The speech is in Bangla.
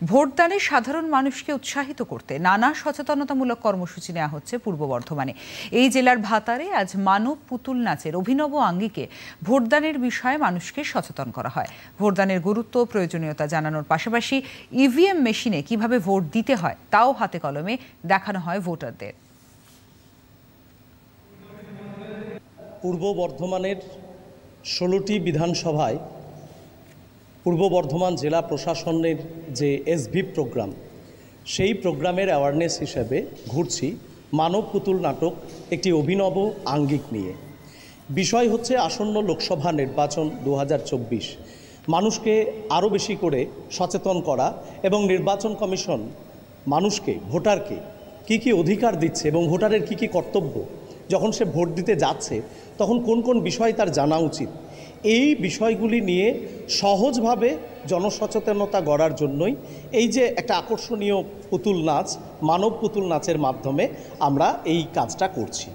ভোটদানে সাধারণ মানুষকে উৎসাহিত করতে নানা সচেতনতামূলক কর্মসূচি নেওয়া হচ্ছে পূর্ব বর্ধমানে। এই জেলার ভাতারে আজ মানব পুতুল নাচের অভিনব আঙ্গিকে ভোটদানের বিষয়ে মানুষকে সচেতন করা হয়। ভোটদানের গুরুত্ব প্রয়োজনীয়তা জানানোর পাশাপাশি ইভিএম মেশিনে কিভাবে ভোট দিতে হয় তাও হাতে কলমে দেখানো হয় ভোটারদের। পূর্ব বর্ধমানের 16টি বিধানসভায় পূর্ব বর্ধমান জেলা প্রশাসনের যে এসভিপ প্রোগ্রাম, সেই প্রোগ্রামের অ্যাওয়ারনেস হিসেবে ঘুরছি মানব পুতুল নাটক একটি অভিনব আঙ্গিক নিয়ে। বিষয় হচ্ছে আসন্ন লোকসভা নির্বাচন 2024, মানুষকে আরও বেশি করে সচেতন করা এবং নির্বাচন কমিশন মানুষকে, ভোটারকে কী কী অধিকার দিচ্ছে এবং ভোটারের কী কী কর্তব্য, যখন সে ভোট দিতে যাচ্ছে তখন কোন কোন বিষয় তার জানা উচিত, এই বিষয়গুলি নিয়ে সহজভাবে জনসচেতনতা গড়ার জন্যই এই যে একটা আকর্ষণীয় পুতুল নাচ, মানব পুতুল নাচের মাধ্যমে আমরা এই কাজটা করছি।